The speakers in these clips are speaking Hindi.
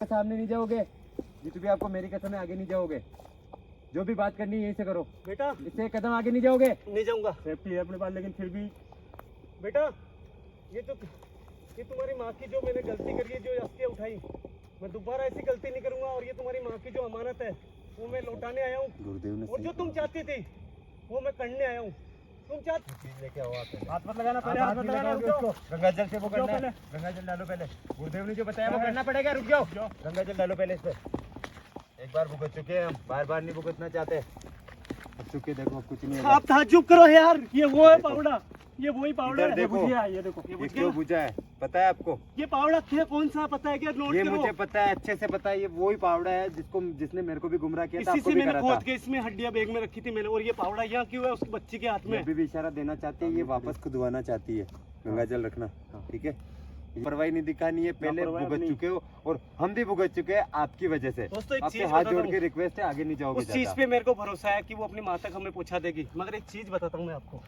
सामने नहीं जाओगे, जितू भी आपको मेरी कसम है आगे नहीं जाओगे। जो भी बात करनी है यहीं से करो बेटा। इससे एक कदम आगे नहीं जाओगे। नहीं जाऊंगा, सेफ्टी है अपने पास, लेकिन फिर भी बेटा ये तुम्हारी माँ की जो मैंने गलती करी है, जो अस्थियाँ उठाई, मैं दोबारा ऐसी गलती नहीं करूंगा। और ये तुम्हारी माँ की जो अमानत है वो मैं लौटाने आया हूँ। और जो तुम चाहती थी वो मैं करने आया हूँ। तुम चाहती लेके आओ, हाथ मत लगाना, पहले हाथ मत लगाना, रुक जाओ। गंगा जल से वो करना है, गंगा जल डालो पहले। गुरुदेव ने जो बताया वो करना पड़ेगा, रुक जाओ। गंगा जल डालो पहले इस पे। एक बार भुगत चुके हैं हम, बार बार नहीं भुगतना चाहते। अब चुके देखो, अब कुछ नहीं। आप ताज्जुब करो यार, ये वो है पावड़ा, ये वही पावड़ा है। देखो ये देखो, ये क्यों बुझा है पता है आपको? ये पावड़ा क्या, कौन सा पता है क्या? नोट ये करो। मुझे पता है, अच्छे से पता है। ये वही पावड़ा है जिसने मेरे को भी गुमराह किया था, इसी आपको से भी मैंने करा खोद था। के इसमें हड्डियां बैग में रखी थी मैंने। और ये पावड़ा यहाँ क्यों है उसकी बच्ची के हाथ में? अभी भी इशारा देना चाहती है, ये वापस खुदवाना चाहती है। गंगा जल रखना, ठीक है? परवाही नहीं दिखानी है, पहले भुगत चुके हो और हम भी भुगत चुके हैं आपकी वजह से। दोस्तों एक आपसे चीज हाथ जोड़ के रिक्वेस्ट है, आगे नहीं जाओगे। उस चीज पे मेरे को भरोसा है कि वो अपनी माँ तक हमें पहुंचा देगी। मगर एक चीज बताता हूँ मैं आपको,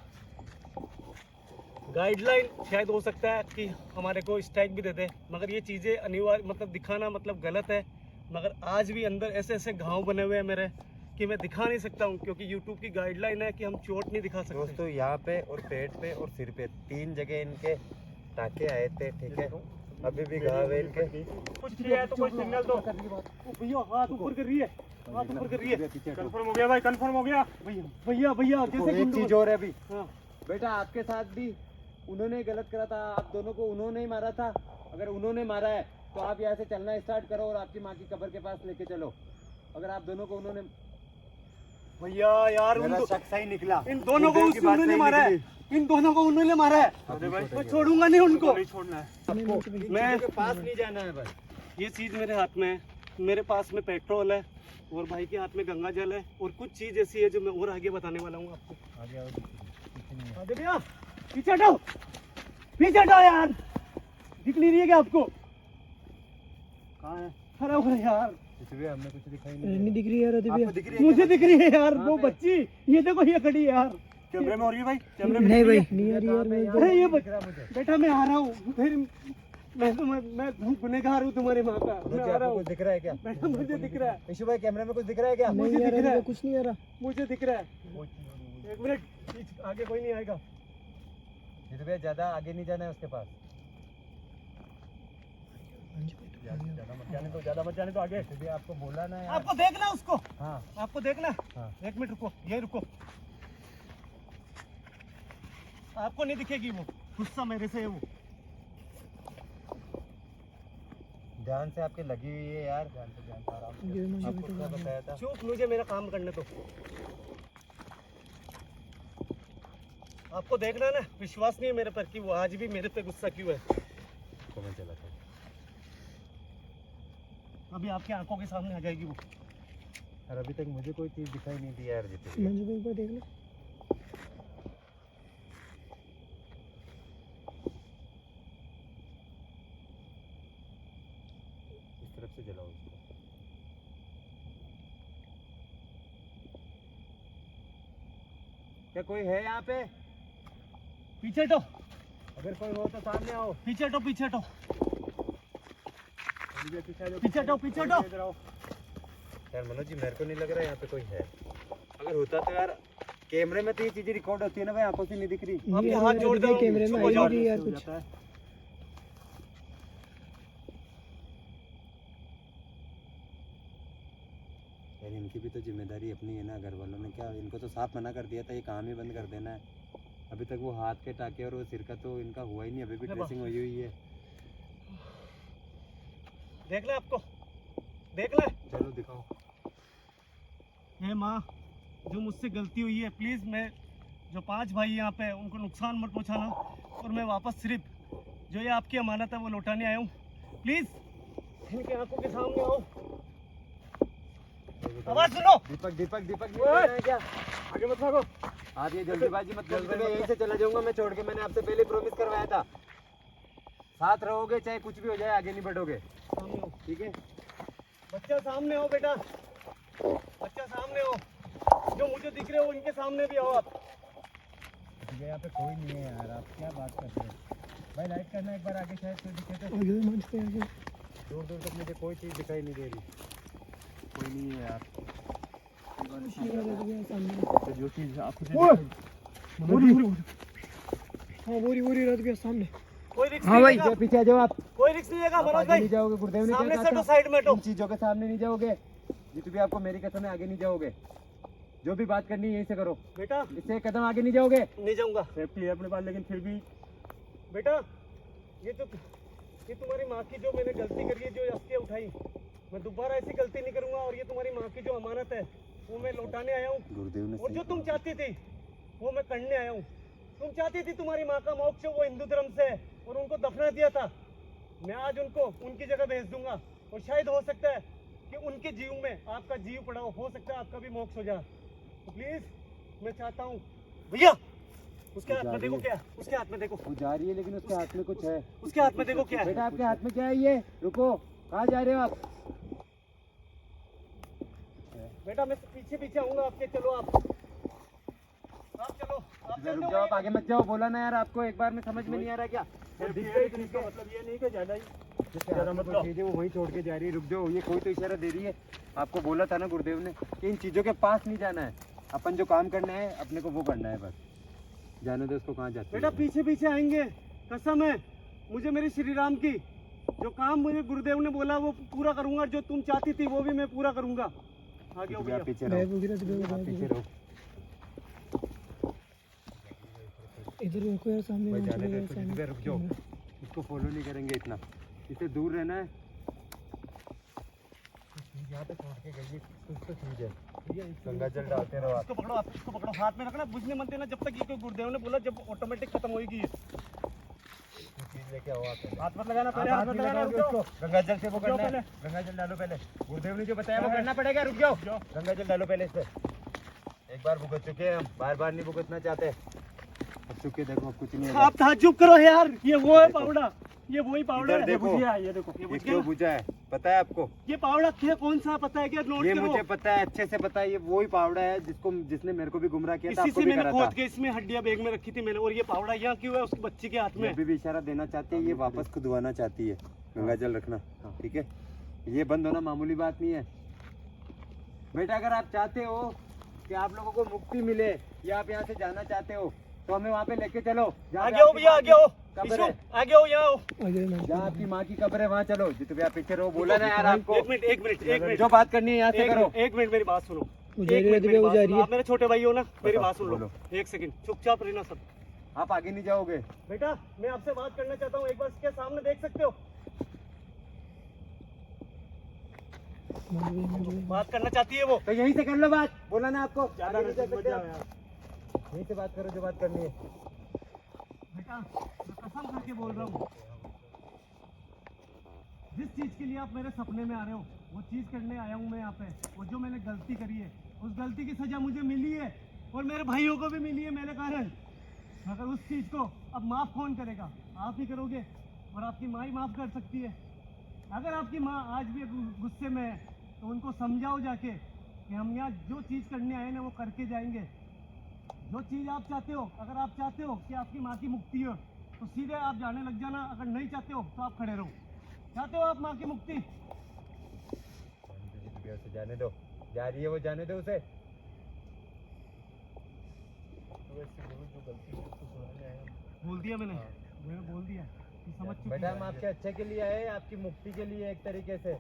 गाइडलाइन शायद हो सकता है कि हमारे को स्ट्राइक भी दे दे, मगर ये चीज़ें अनिवार्य मतलब दिखाना मतलब गलत है। मगर आज भी अंदर ऐसे ऐसे घाव बने हुए हैं मेरे कि मैं दिखा नहीं सकता हूँ, क्योंकि यूट्यूब की गाइडलाइन है कि हम चोट नहीं दिखा सकते। दोस्तों यहाँ पे और पेट पे और सिर पे 3 जगह इनके टाके आए थे, ठीक है? अभी भी घाव है इनके। कुछ किया है तो कोई सिग्नल दो। भैया हाथ ऊपर कर रही है, हाथ ऊपर कर रही है। कंफर्म हो गया भाई, कंफर्म हो गया। भैया भैया भैया जैसे एक चीज और है अभी, हाँ बेटा आपके साथ भी उन्होंने गलत करा था, आप दोनों को उन्होंने ही मारा था। अगर उन्होंने मारा है तो आप यहाँ से चलना स्टार्ट करो और आपकी माँ की कब्र के पास लेके चलो। अगर आप दोनों को उन्होंने, भैया यार शक सही निकला, इन दोनों को उन्होंने मारा है, इन दोनों को उन्होंने मारा है। मैं छोड़ूंगा नहीं उनको, नहीं छोड़ना है आपको। मैं के पास नहीं जाना है भाई। ये चीज मेरे हाथ में है, मेरे पास में पेट्रोल है और भाई के हाथ में गंगा जल है और कुछ चीज ऐसी है जो मैं और आगे बताने वाला हूँ आपको। आगे भैया पीछे हटो, पीछे हटो यार, दिख नहीं रही है क्या आपको? कहाँ है? खड़ा हो यार, हमें कुछ दिखाई नहीं दिख रही है यार। आपको दिख रही है? मुझे दिख रही है यार वो बच्ची, ये देखो ये खड़ी है यार। कैमरे में हो रही है भाई? कैमरे में नहीं भाई नहीं आ रही यार। अरे ये बेटा मैं आ रहा हूँ, फिर मैं गुनहगार हूँ तुम्हारी माँ का। मैं आ रहा हूँ, दिख रहा है क्या? बेटा मुझे दिख रहा है। ईशु भाई कैमरे में कुछ दिख रहा है क्या? मुझे दिख रहा है, कुछ नहीं आ रहा, मुझे दिख रहा है। एक मिनट, आगे कोई नहीं आएगा। भैया ज्यादा आगे नहीं जाना है उसके पास। ज्यादा मत जाने तो आगे। आपको बोला ना यार। आपको देखना उसको, हाँ आपको देखना। हाँ। एक मिनट रुको, ये रुको। आपको नहीं दिखेगी वो, गुस्सा मेरे से है वो। ध्यान से आपके लगी हुई है यार, ध्यान से आराम से। आपको क्या बताया था? चुप, मुझे मेरा काम करने दो। आपको देखना ना, विश्वास नहीं है मेरे पर कि वो आज भी मेरे पे गुस्सा क्यों है। तो मैं चला था, अभी आपकी आंखों के सामने आ जाएगी वो। और अभी तक मुझे कोई चीज दिखाई नहीं दी यार। जीते मंजू को एक बार देख लो। इस तरफ से जलाओ उसको। क्या कोई है यहाँ पे? पीछे हटो, अगर कोई हो तो सामने आओ। पीछे हटो, पीछे हटो, पीछे हटो, पीछे हटो। यार मनोज जी मेरे को नहीं लग रहा है यहाँ पे कोई है। अगर होता तो यार कैमरे में तो ये चीजें रिकॉर्ड होती है ना भाई, आंखों से नहीं दिख रही। आपके हाथ जोड़ दो, कैमरे में चुप हो जाओ। यार कुछ। यार इनकी भी तो जिम्मेदारी अपनी है ना, घर वालों ने क्या इनको तो साफ मना कर दिया था ये काम ही बंद कर देना है। अभी तक वो हाथ के टाके और वो सिर का तो इनका हुआ ही नहीं, अभी भी ड्रेसिंग हुई हुई है। देख ले, आपको देख ले। चलो दिखाओ। हे माँ, जो मुझसे गलती हुई है, प्लीज़ मैं जो 5 भाई यहाँ पे उनको नुकसान मत पहुँचाना। और मैं वापस सिर्फ जो ये आपकी अमानत है वो लौटाने आया हूँ। प्लीज़ इनके आंखों के सामने आओ, आवाज़ सुनो। दीपक दीपक दीपक नहीं क्या? आगे मत भागो। आप ये जल्दीबाजी मत करो, मैं यहीं से चला जाऊंगा मैं छोड़ के। मैंने आपसे पहले प्रॉमिस करवाया था, साथ रहोगे चाहे कुछ भी हो जाए, आगे नहीं बढ़ोगे, सामने हो, ठीक है? बच्चा सामने हो, बेटा बच्चा सामने हो। जो मुझे दिख रहे हो इनके सामने भी आओ आप। यहाँ पे कोई नहीं है यार, आप क्या बात कर रहे हो भाई? लाइट करना एक बार आगे, शायद कोई दिखे तो। मंच पे आ गया। दूर दूर तक मुझे कोई चीज़ दिखाई नहीं दे रही, कोई नहीं है यार। शीरा रह गया सामने। तो जो चीज़ आपको हाँ बोरी रह गया सामने। कोई रिस्क हाँ नहीं भाई, लेगा, पीछे आ जाओ आप कोई रिस्क नहीं लेगा आप मनोज आगे भाई। नहीं जाओगे। गुरुदेव ने सामने क्या से कहा तो था? साइड में हटो। इन चीज़ों के सामने नहीं जाओगे, जितू भी आपको मेरी कसम है आगे नहीं जाओगे। जो भी बात करनी है यहीं से करो, बेटा इससे एक कदम आगे नहीं जाओगे। नहीं जाऊंगा। सेफ्टी है अपने पास, लेकिन फिर भी बेटा ये तुम्हारी माँ की जो मैंने गलती करी है, जो अस्थियाँ उठाई, मैं दोबारा ऐसी गलती नहीं करूंगा। और ये तुम्हारी माँ की जो अमानत है वो मैं लौटाने आया हूँ। गुरुदेव ने और जो तुम चाहती थी वो मैं करने आया हूँ। तुम चाहती थी तुम्हारी माँ का मोक्ष वो हिंदू धर्म से है और उनको दफना दिया था। मैं आज उनको उनकी जगह भेज दूंगा और शायद हो सकता है कि उनके जीव में आपका जीव पड़ा हो सकता है आपका भी मोक्ष हो जाए। तो प्लीज मैं चाहता हूँ भैया, उसके हाथ में देखो क्या है, उसके हाथ में देखो, वो जा रही है, लेकिन उसके हाथ में कुछ है। उसके हाथ में देखो क्या है। बेटा आपके हाथ में क्या है? ये रुको, कहाँ जा रहे हो आप? बेटा मैं पीछे पीछे आऊंगा आपके। चलो आप चलो, आप इधर चल रुक दो जाओ, आप भैया। आगे मत जाओ। बोला ना यार आपको एक बार में, समझ में नहीं आ रहा क्या? मतलब ये नहीं कि ज्यादा ही ज़्यादा मतलब चीजें वो वहीं छोड़ के जा रही है। रुक जाओ, ये कोई तो इशारा दे रही है। आपको बोला था ना गुरुदेव ने कि इन चीजों के पास नहीं जाना है, अपन जो काम करना है अपने को वो करना है बस। जाने दो उसको, कहाँ जाते बेटा हैं। पीछे पीछे आएंगे, कसम है मुझे मेरी श्री राम की। जो काम मुझे गुरुदेव ने बोला वो पूरा करूंगा, जो तुम चाहती थी वो भी मैं पूरा करूंगा। आगे हो आप भैया। पीछे बैग रहो, वगैरह तो आप पीछे रहो इधर रुको यार, सामने भाई, वहाँ जाने चले दो गए इसको, जिस पे रुक जाओ। इसको फॉलो नहीं करेंगे इतना, इससे दूर रहना है। यहाँ पे छोड़ के गई कुछ तो चीज है, गंगा जल डालते रहो आप। इसको पकड़ो, आप इसको पकड़ो, हाथ में रखना, बुझने मत देना जब तक ये गुरुदेव ने बोला, जब ऑटोमेटिक खत्म होगी ये। चीज लेके आओ आप। हाथ मत लगाना, पहले आप हाथ मत लगाना, रुक जाओ। गंगा जल से वो रुक जाओ करना है। गंगा जल डालो पहले, गुरुदेव ने जो बताया वो करना पड़ेगा। रुक जाओ, गंगा जल डालो पहले इस पे। एक बार भुगत चुके हैं हम, बार बार नहीं भुगतना चाहते। अब चुके देखो, अब कुछ नहीं होगा। आप ताज्जुब करो यार, ये वो है पावड़ा, ये वही पावड़ा इधर है। देखो, ये देखो, ये ये बुझ क्यों गया। बुझा है पता है आपको? ये पावड़ा क्या, कौन सा पता है क्या? नोट ये करो। मुझे पता है, अच्छे से पता है। ये वही पावड़ा है जिसने मेरे को भी गुमराह किया था, इसी आपको से भी मैंने करा था। खोद के इसमें हड्डियां बैग में रखी थी मैंने। और ये पावड़ा यहाँ क्यों है उसकी बच्ची के हाथ ये में? अभी भी इशारा देना चाहती है, ये वापस खुदवाना चाहती है। गंगा जल रखना, ठीक है? ये बंद होना मामूली बात नहीं है बेटा। अगर आप चाहते हो कि आप लोगों को मुक्ति मिले या आप यहाँ से जाना चाहते हो तो हमें वहाँ पे लेके चलो। जहाँ पे आगे हो आपकी भैया, माँ आगे की हो, कब्र इशू, है, आगे हो, यहाँ हो। आगे ना जहाँ आपकी माँ की कब्र है वहाँ चलो। जितने भी आप पीछे रहो, बोला ना यार आपको। एक मिनट, जो बात करनी है यहाँ से करो। एक मिनट मेरी बात सुनो। वो जा रही है, एक मिनट मेरी वो बात जा सुनो। रही है। आप मेरे छोटे भाई हो ना, मेरी बताओ, बात सुन लो। बोलो। एक सेकंड चुपचाप रहना सब। आप आगे नहीं जाओगे। बेटा मैं आपसे बात करना चाहता हूँ, एक बार इसके सामने देख सकते हो? बात करना चाहती है वो। तो यहीं से कर लो बात, बोला ना आपको। ज्यादा आगे नहीं जा नजदीक मत सकते जाओ आप। यार। यहीं से बात करो जो बात करनी है। बेटा मैं कसम करके बोल रहा हूँ, जिस चीज के लिए आप मेरे सपने में आ रहे हो वो चीज करने आया हूँ मैं यहाँ पे। और जो मैंने गलती करी है उस गलती की सजा मुझे मिली है और मेरे भाइयों को भी मिली है मेरे कारण। मगर उस चीज को अब माफ कौन करेगा? आप ही करोगे और आपकी माँ ही माफ कर सकती है। अगर आपकी माँ आज भी गुस्से में है तो उनको समझाओ जाके कि हम यहाँ जो चीज करने आए ना वो करके जाएंगे। जो चीज आप चाहते हो, अगर आप चाहते हो कि आपकी माँ की मुक्ति हो तो सीधे आप जाने लग जाना। अगर नहीं चाहते हो तो आप खड़े रहो। चाहते हो आप माँ की मुक्ति? उसे जाने दो, जा रही है वो, जाने दो उसे। बोल दिया मैंने बोल दिया कि समझ चुकी बेटा है। हम आपके अच्छे के लिए आए, आपकी मुक्ति के लिए एक तरीके से।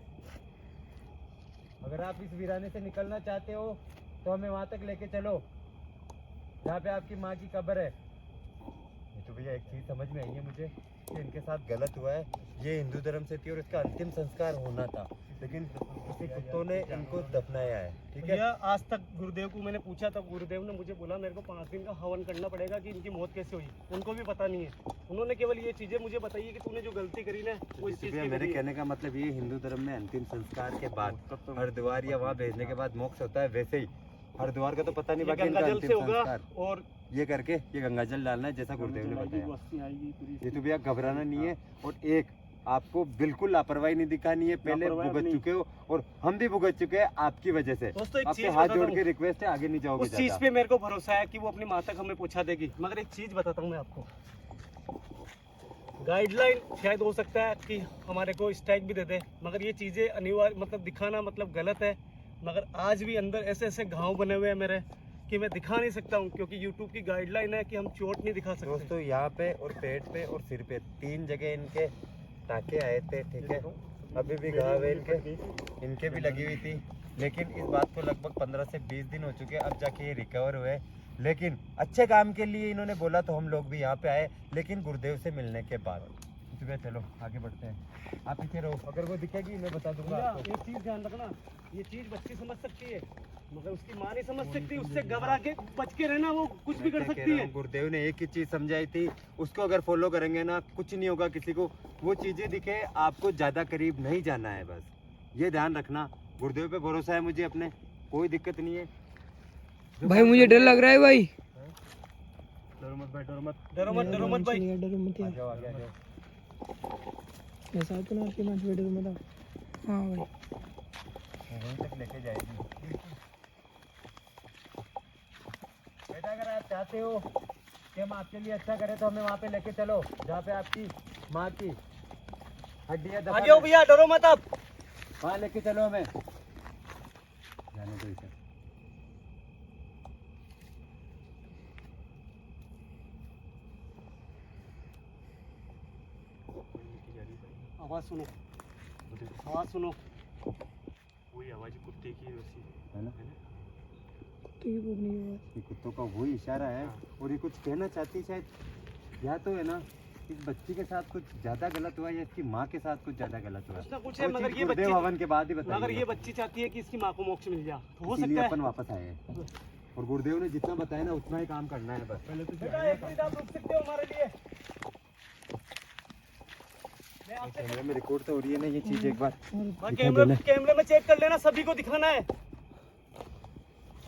अगर आप इस वीराने से निकलना चाहते हो तो हमें वहां तक लेके चलो जहाँ पे आपकी माँ की कब्र है। ये तो भैया एक चीज समझ में आई है मुझे कि इनके साथ गलत हुआ है। ये हिंदू धर्म से थी और इसका अंतिम संस्कार होना था, लेकिन किसी कुत्तों ने इनको दफनाया है। ठीक है, भैया आज तक गुरुदेव को मैंने पूछा था, गुरुदेव ने मुझे बोला मेरे को 5 दिन का हवन करना पड़ेगा कि इनकी मौत कैसे हुई। उनको भी पता नहीं है। उन्होंने केवल ये चीजें मुझे बताई है कि तूने जो गलती करी ना वो इस चीज भैया की मेरे करी है। कहने का मतलब ये हिंदू धर्म में अंतिम संस्कार के बाद हरिद्वार या वहाँ भेजने के बाद मोक्ष होता है, वैसे ही हरिद्वार का तो पता नहीं, ये बाकी इनका गंगा जल अंतिम से होगा संस्कार और ये करके ये गंगा जल डालना है जैसा गुरुदेव ने बताया। बस्ती आएगी पूरी। ये तो भैया घबराना नहीं है। और एक आपको बिल्कुल लापरवाही नहीं दिखानी है। पहले लापरवाही भुगत नहीं। चुके हो और हम भी भुगत चुके हैं आपकी वजह से। दोस्तों एक आपसे चीज हाथ बताता जोड़ हूँ, के रिक्वेस्ट है, आगे नहीं जाओगे उस चीज ज्यादा। पे मेरे को भरोसा है कि वो अपनी माँ तक हमें पहुंचा देगी। मगर एक चीज बताता हूँ मैं आपको, गाइडलाइन शायद हो सकता है कि हमारे को स्ट्राइक भी दे दे, मगर ये चीज़ें अनिवार्य मतलब दिखाना मतलब गलत है। मगर आज भी अंदर ऐसे ऐसे घाव बने हुए हैं मेरे कि मैं दिखा नहीं सकता हूँ, क्योंकि यूट्यूब की गाइडलाइन है कि हम चोट नहीं दिखा सकते। दोस्तों यहाँ पे और पेट पे और सिर पे 3 जगह इनके टाके आए थे, ठीक है। अभी भी घाव है इनके भी लगी हुई थी, लेकिन इस बात को लगभग 15 से 20 दिन हो चुके हैं, अब जाके ये रिकवर हुए। लेकिन अच्छे काम के लिए इन्होंने बोला तो हम लोग भी यहाँ पे आए, लेकिन गुरुदेव से मिलने के बाद। सुबह चलो आगे बढ़ते हैं, आप पीछे रहो, अगर वो दिखेगी मैं बता दूंगा भैया, आपको। एक चीज़ ध्यान रखना, ये चीज़ बच्ची समझ सकती है मगर उसकी माँ नहीं समझ सकती। उससे घबरा के बच के रहना, वो कुछ भी कर मैं कह सकती रहा है। हूँ, गुरुदेव ने एक ही चीज समझाई थी, उसको अगर फॉलो करेंगे ना कुछ नहीं होगा किसी को। वो चीजें दिखे, आपको ज्यादा करीब नहीं जाना है, बस ये ध्यान रखना। गुरुदेव पे भरोसा है मुझे अपने, कोई दिक्कत नहीं है। भाई मुझे डर लग रहा है भाई। डरो मत भाई, डरो मत, डरो मत, डरो मत भाई। डरो मत आ यार। जाओ आगे आ जाओ। ऐसा तो ना कि मैं डरो मत। हाँ भाई वहीं तक लेके जाएगी। बेटा अगर आप चाहते हो कि हम आपके लिए अच्छा करें तो हमें वहाँ पे लेके चलो जहाँ पे आपकी माँ की हड्डियाँ आगे हो भैया, डरो मत आप। वहाँ लेके चलो हमें। जाने दो इसे। आवाज़ सुनो, आवाज़ सुनो, वही आवाज़ कुत्ते की है वैसी, है ना? तो ये बोलने की बात। ये कुत्तों का वही इशारा है, और ये कुछ कहना चाहती है शायद। या तो है ना इस बच्ची के साथ कुछ ज्यादा गलत हुआ या इसकी माँ के साथ कुछ ज्यादा गलत हुआ। कुछ ना कुछ है, वो मगर चीज़ ये गुरुदेव बच्ची, हवन के बाद ही मगर बताएंगे। ये बच्ची चाहती है कि इसकी माँ को मोक्ष मिल जाए, तो हो इसीलिए सकता है। अपन वापस आए हैं, और गुरुदेव ने जितना बताया ना उतना ही काम करना है बस। बेटा एक मिनट आप रुक सकते हो हमारे लिए? मैं आपसे कैमरे में रिकॉर्ड तो हो रही है ना ये चीज, एक बार हाँ, दिखा देना। कैमरे में चेक कर लेना, सभी को दिखाना है।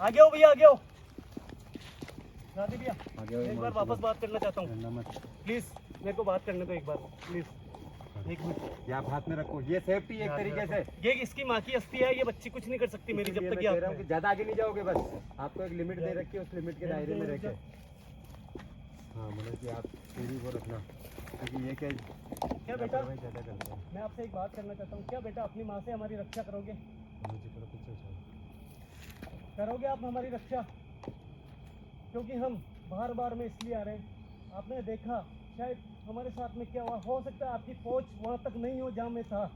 आगे हो भैया, आगे हो। राधे भैया, आगे मैं एक बार वापस बात करना चाहता हूँ, करना मत। प्लीज मेरे को बात करने दो एक बार, प्लीज एक मिनट। ये आप हाथ में रखो, ये सेफ्टी एक तरीके से। ये इसकी माँ की अस्थि है, ये बच्ची कुछ नहीं कर सकती मेरी, इसलिए जब तक मैं ये कह रहा हूँ आप कि ज्यादा आगे नहीं जाओगे, बस आपको एक लिमिट दे रखी है, उस लिमिट के दायरे में रखे। हाँ मतलब कि आप पूरी वो रखना, क्योंकि ये क्या क्या बेटा, ज्यादा करते हैं। मैं आपसे एक बात करना चाहता हूँ। क्या बेटा अपनी माँ से हमारी रक्षा करोगे? मुझे थोड़ा पीछे हो जाओ। करोगे आप हमारी रक्षा? क्योंकि हम बार बार में इसलिए आ रहे हैं, आपने देखा शायद हमारे साथ में क्या हुआ। हो सकता है आपकी पहुंच वहाँ तक नहीं हो जहाँ मैं था,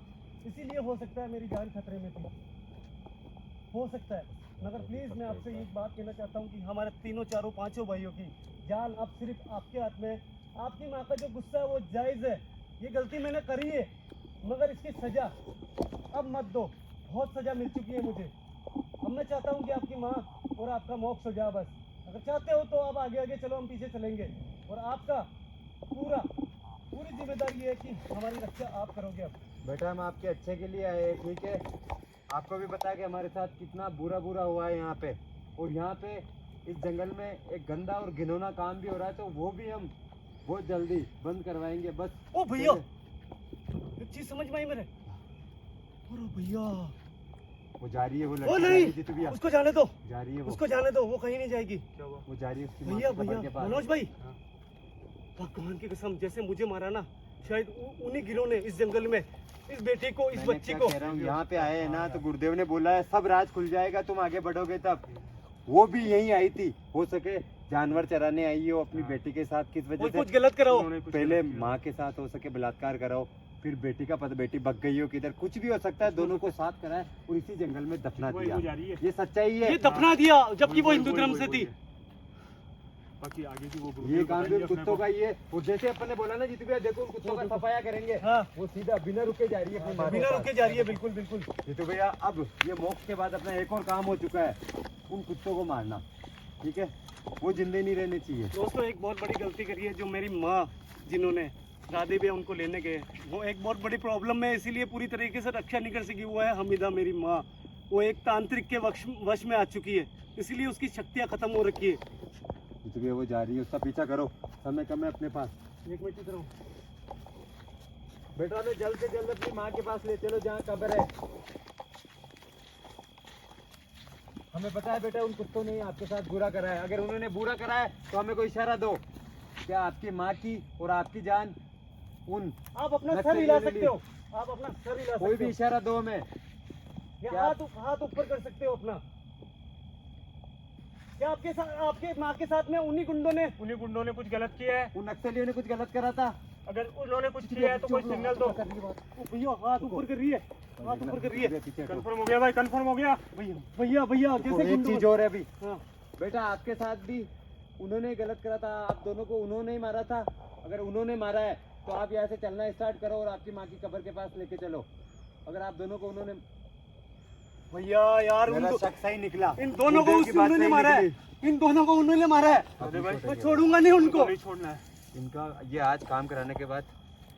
इसीलिए हो सकता है मेरी जान खतरे में थी, हो सकता है। मगर प्लीज़ मैं आपसे एक बात कहना चाहता हूँ कि हमारे तीनों चारों पांचों भाइयों की जान अब सिर्फ आपके हाथ में है। आपकी माँ का जो गुस्सा है वो जायज़ है, ये गलती मैंने करी है, मगर इसकी सज़ा अब मत दो। बहुत सज़ा मिल चुकी है मुझे। अब मैं चाहता हूँ कि आपकी माँ और आपका मोक्ष हो जाए बस। अगर चाहते हो तो आप आगे आगे चलो, हम पीछे चलेंगे, और आपका पूरी जिम्मेदारी है कि हमारी रक्षा आप करोगे। अब बेटा हम आपके अच्छे के लिए आए हैं, ठीक है। आपको भी पता है कि हमारे साथ कितना बुरा बुरा हुआ है यहाँ पे, और यहाँ पे इस जंगल में एक गंदा और घिनौना काम भी हो रहा है, तो वो भी हम बहुत जल्दी बंद करवाएंगे बस। ओ भैया, एक चीज समझ में आई मेरे। अरे भैया, वो जा रही है, वो ओ लड़की जा नहीं, रही है जितू भैया, उसको जाने दो, जा रही है वो, उसको जाने दो, वो कहीं नहीं जाएगी। क्या हुआ? वो जा रही है उसकी माँ भैया की कब्र के भैया, पास। मनोज भाई, हाँ। भगवान की कसम, जैसे मुझे मारा ना, शायद उन्हीं गिरों ने इस जंगल में इस बेटी को, इस मैंने बच्ची क्या को। कह रहा हूँ, यहाँ पे आए हैं ना तो गुरुदेव ने बोला है सब राज खुल जाएगा, तुम आगे बढ़ोगे तब। वो भी यहीं आई थी, हो सके जानवर चराने आई हो अपनी बेटी के साथ, किस वजह कोई से कुछ गलत कराओ। पहले माँ के साथ हो सके बलात्कार कराओ, फिर बेटी का पता, बेटी भग गई हो किधर, कुछ भी हो सकता है, दोनों को साथ कराए और इसी जंगल में दफना दिया। ये सच्चाई है। ये दफना दिया, जबकि वो हिंदू धर्म से थी। बाकी आगे की वो ये काम भी उन कुत्तों का ही है, और जैसे अपन ने बोला ना जीतू भैया, देखो उन कुत्तों का सफाया करेंगे। हाँ, वो सीधा बिना रुके जा रही है अपनी माँ के बिना साथ। रुके जा रही है, बिल्कुल बिल्कुल। जीतू भैया अब ये मोक्ष के बाद अपना एक और काम हो चुका है, उन कुत्तों को मारना, ठीक है। वो जिंदे नहीं रहने चाहिए। दोस्तों एक बहुत बड़ी गलती करी है जो मेरी माँ, जिन्होंने राधे भैया उनको लेने गए, वो एक बहुत बड़ी प्रॉब्लम में, इसीलिए पूरी तरीके से रक्षा नहीं कर सकी। वो है हमीदा, मेरी माँ। वो एक तांत्रिक के वश में आ चुकी है, इसीलिए उसकी शक्तियाँ खत्म हो रखी है। जीतू भैया वो जा रही है, उसका पीछा करो, समय कम है अपने पास। एक मिनट इधर आओ। बेटा हमें जल्द से जल्द अपनी माँ के पास ले चलो जहाँ कब्र है। हमें पता है बेटा उन कुत्तों ने आपके साथ बुरा करा है, अगर उन्होंने बुरा करा है तो हमें कोई इशारा दो, क्या आपकी माँ की और आपकी जान उन आप अपना सर नक्सलियों हिला ने सकते ली। हो, आप अपना सर हिला कोई सकते भी हो, इशारा दो हमें। या क्या- हाथ ऊपर कर सकते हो अपना। क्या आपके साथ, आपके माँ के साथ में उन्हीं गुंडों ने कुछ गलत किया है? उन नक्सलियों ने कुछ गलत करा था। अगर उन्होंने कुछ किया है तो कोई सिग्नल दो। भैया हाथ ऊपर कर रही है, हाथ ऊपर कर रही है। कंफर्म हो गया भाई, कंफर्म हो गया। भैया भैया भैया देखो, जैसे एक गुंडों चीज और है अभी हाँ, बेटा, आपके साथ भी उन्होंने गलत करा था, आप दोनों को उन्होंने ही मारा था। अगर उन्होंने मारा है तो आप यहाँ से चलना स्टार्ट करो और आपकी माँ की कब्र के पास लेके चलो। अगर आप दोनों को उन्होंने, भैया यार मेरा शक सही निकला, इन दोनों को गुरुदेव की बात उन्होंने सही मारा है, निकली। इन दोनों को उन्होंने मारा है। अभी भाई, मैं छोड़ूंगा नहीं उनको। नहीं छोड़ना है। इनका ये आज काम कराने के बाद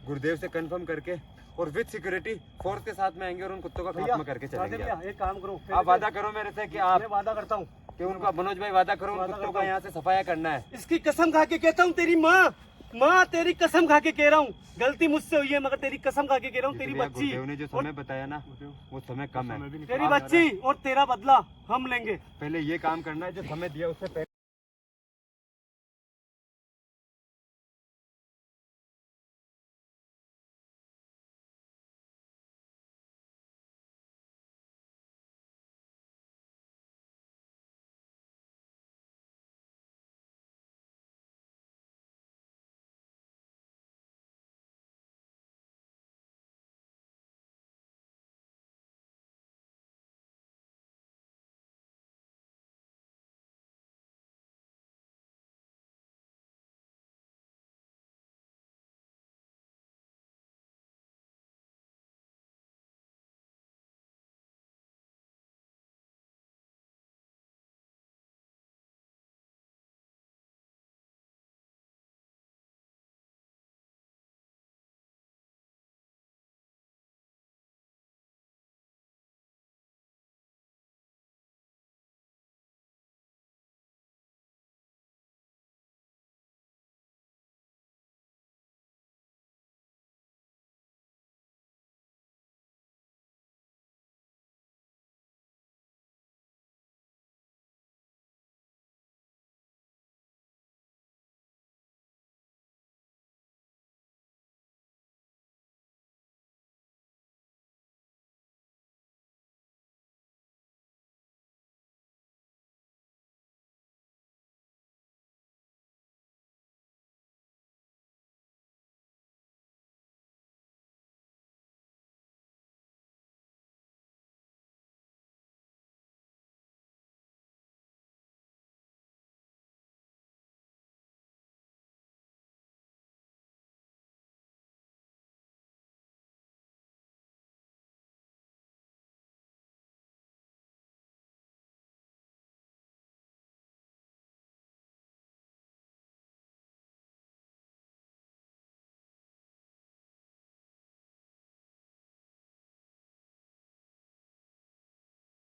गुरुदेव से कंफर्म करके और विद सिक्योरिटी फोर्स के साथ में आएंगे और उन कुत्तों का खात्मा करके चलेंगे। भैया एक काम करो, आप वादा करो मेरे से कि आप, मैं वादा करता हूँ, कि उनका, मनोज भाई वादा करो, उन वादा कुत्तों करता का हूँ। यहाँ से सफाया करना है। इसकी कसम खा के कहता हूँ, तेरी माँ तेरी कसम खा के कह रहा हूँ, गलती मुझसे हुई है मगर तेरी कसम खा के कह रहा हूँ, तेरी भैया, बच्ची गुरुदेव ने जो समय बताया ना वो समय कम है। समय भी तेरी बच्ची और तेरा बदला हम लेंगे। पहले ये काम करना है जो समय दिया उससे पहले।